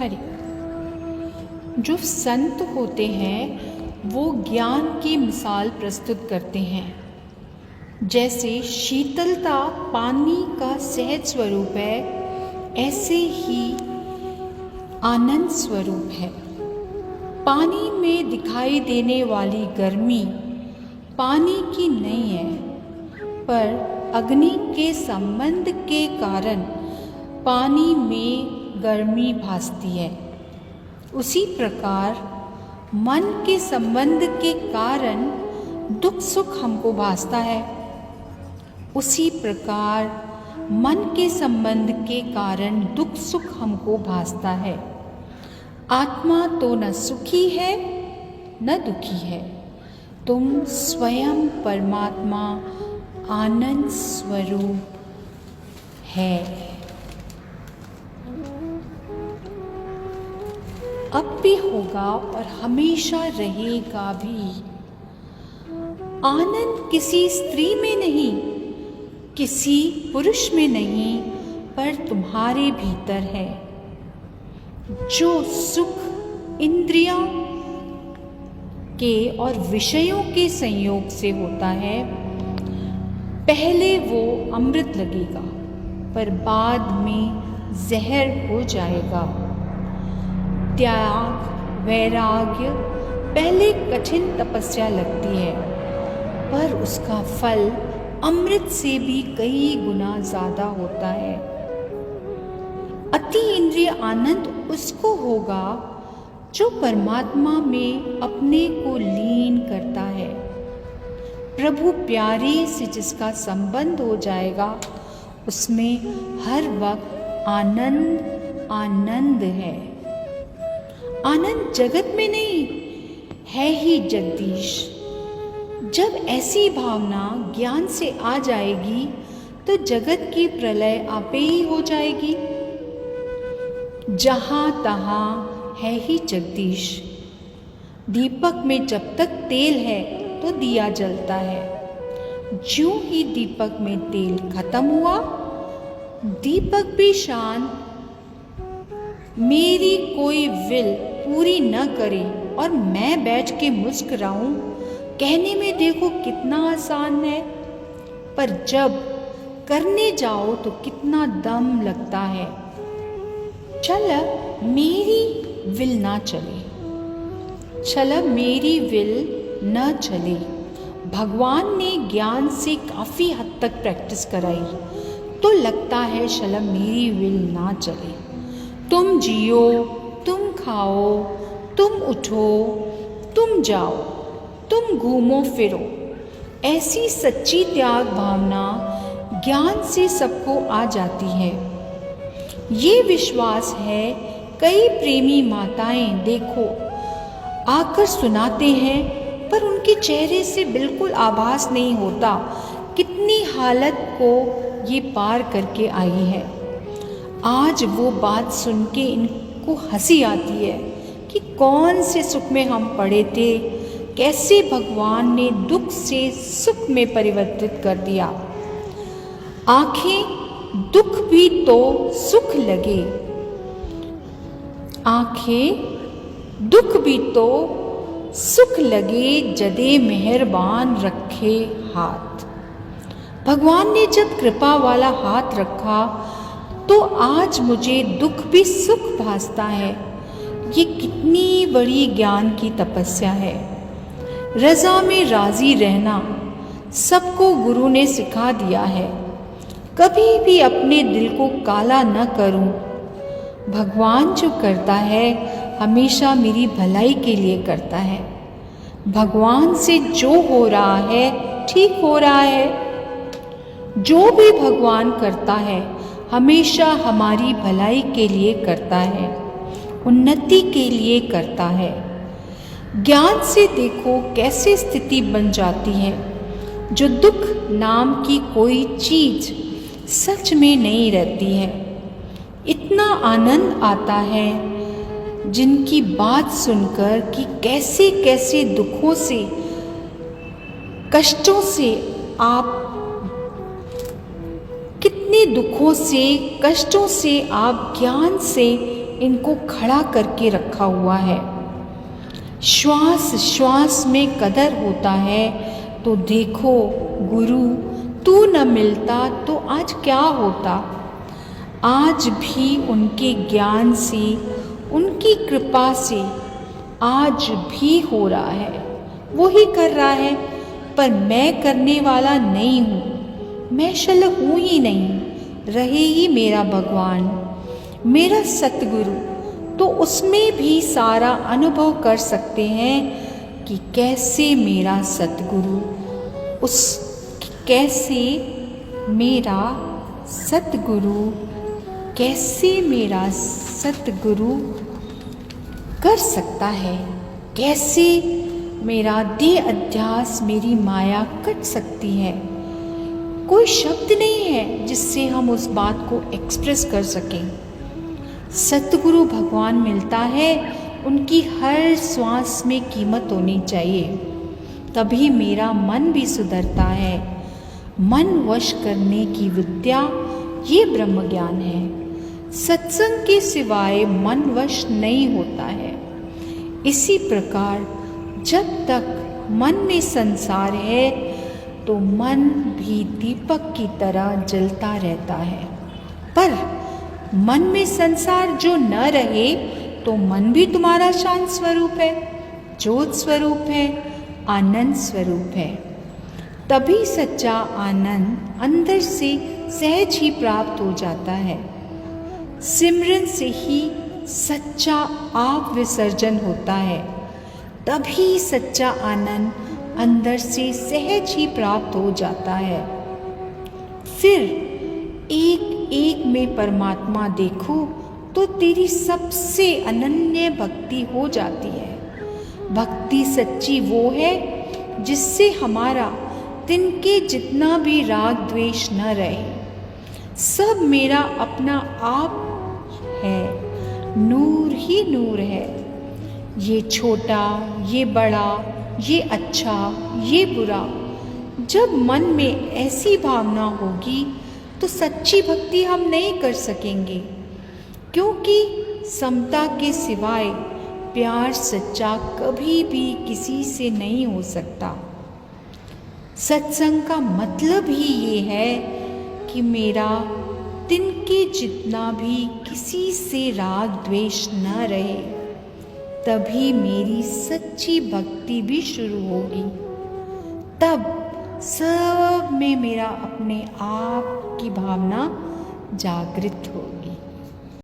हरि। जो संत होते हैं वो ज्ञान की मिसाल प्रस्तुत करते हैं। जैसे शीतलता पानी का सहज स्वरूप है, ऐसे ही आनंद स्वरूप है। पानी में दिखाई देने वाली गर्मी पानी की नहीं है, पर अग्नि के संबंध के कारण पानी में गर्मी भासती है। उसी प्रकार मन के संबंध के कारण दुख सुख हमको भासता है। उसी प्रकार मन के संबंध के कारण दुख सुख हमको भासता है। आत्मा तो न सुखी है न दुखी है। तुम स्वयं परमात्मा आनंद स्वरूप है। अब भी होगा और हमेशा रहेगा भी। आनंद किसी स्त्री में नहीं, किसी पुरुष में नहीं, पर तुम्हारे भीतर है। जो सुख इंद्रियों के और विषयों के संयोग से होता है, पहले वो अमृत लगेगा, पर बाद में जहर हो जाएगा। त्याग वैराग्य पहले कठिन तपस्या लगती है, पर उसका फल अमृत से भी कई गुना ज्यादा होता है। अति इंद्रिय आनंद उसको होगा जो परमात्मा में अपने को लीन करता है। प्रभु प्यारे से जिसका संबंध हो जाएगा, उसमें हर वक्त आनंद आनंद है। आनंद जगत में नहीं है ही जगदीश। जब ऐसी भावना ज्ञान से आ जाएगी तो जगत की प्रलय आपे ही हो जाएगी। जहां तहां है ही जगदीश। दीपक में जब तक तेल है तो दिया जलता है। ज्यों ही दीपक में तेल खत्म हुआ, दीपक भी शांत। मेरी कोई विल पूरी न करे और मैं बैठ के मुस्कुराऊं, कहने में देखो कितना आसान है, पर जब करने जाओ तो कितना दम लगता है। चल मेरी विल ना चले, चल मेरी विल न चले। भगवान ने ज्ञान से काफ़ी हद तक प्रैक्टिस कराई, तो लगता है शलम मेरी विल ना चले। तुम जियो, तुम खाओ, तुम उठो, तुम जाओ, तुम घूमो फिरो। ऐसी सच्ची त्याग भावना ज्ञान से सबको आ जाती है। ये विश्वास है। कई प्रेमी माताएं देखो आकर सुनाते हैं, पर उनके चेहरे से बिल्कुल आभास नहीं होता कितनी हालत को ये पार करके आई है। आज वो बात सुन के इनको हंसी आती है कि कौन से सुख में हम पड़े थे, कैसे भगवान ने दुख से सुख में परिवर्तित कर दिया। आंखें दुख भी तो सुख लगे, आंखें दुख भी तो सुख लगे, जदे मेहरबान रखे हाथ। भगवान ने जब कृपा वाला हाथ रखा तो आज मुझे दुख भी सुख भासता है। ये कितनी बड़ी ज्ञान की तपस्या है। रज़ा में राज़ी रहना सबको गुरु ने सिखा दिया है। कभी भी अपने दिल को काला न करूं। भगवान जो करता है हमेशा मेरी भलाई के लिए करता है। भगवान से जो हो रहा है ठीक हो रहा है। जो भी भगवान करता है हमेशा हमारी भलाई के लिए करता है, उन्नति के लिए करता है। ज्ञान से देखो कैसे स्थिति बन जाती है। जो दुख नाम की कोई चीज सच में नहीं रहती है। इतना आनंद आता है जिनकी बात सुनकर कि कैसे कैसे दुखों से, कष्टों से आप, कितने दुखों से, कष्टों से आप ज्ञान से इनको खड़ा करके रखा हुआ है। श्वास श्वास में कदर होता है। तो देखो गुरु, तू न मिलता तो आज क्या होता। आज भी उनके ज्ञान से, उनकी कृपा से आज भी हो रहा है। वो ही कर रहा है, पर मैं करने वाला नहीं हूँ। मैं शल हूँ ही नहीं, रहे ही मेरा भगवान, मेरा सतगुरु। तो उसमें भी सारा अनुभव कर सकते हैं कि कैसे मेरा सतगुरु, कैसे मेरा सतगुरु कर सकता है, कैसे मेरा देह अध्यास, मेरी माया कट सकती है। कोई शब्द नहीं है जिससे हम उस बात को एक्सप्रेस कर सकें। सतगुरु भगवान मिलता है, उनकी हर श्वास में कीमत होनी चाहिए, तभी मेरा मन भी सुधरता है। मन वश करने की विद्या ये ब्रह्म ज्ञान है। सत्संग के सिवाय मन वश नहीं होता है। इसी प्रकार जब तक मन में संसार है तो मन भी दीपक की तरह जलता रहता है। पर मन में संसार जो न रहे तो मन भी तुम्हारा शांत स्वरूप है, ज्योत स्वरूप है, आनंद स्वरूप है। तभी सच्चा आनंद अंदर से सहज ही प्राप्त हो जाता है। सिमरन से ही सच्चा आप विसर्जन होता है। तभी सच्चा आनंद अंदर से सहज ही प्राप्त हो जाता है। फिर एक एक में परमात्मा देखो तो तेरी सबसे अनन्य भक्ति हो जाती है। भक्ति सच्ची वो है जिससे हमारा तिनके जितना भी राग द्वेष न रहे। सब मेरा अपना आप है, नूर ही नूर है। ये छोटा, ये बड़ा, ये अच्छा, ये बुरा। जब मन में ऐसी भावना होगी तो सच्ची भक्ति हम नहीं कर सकेंगे, क्योंकि समता के सिवाय प्यार सच्चा कभी भी किसी से नहीं हो सकता। सत्संग का मतलब ही ये है कि मेरा तिनके जितना भी किसी से राग द्वेष न रहे, तभी मेरी सच्ची भक्ति भी शुरू होगी। तब सब में मेरा अपने आप की भावना जागृत होगी।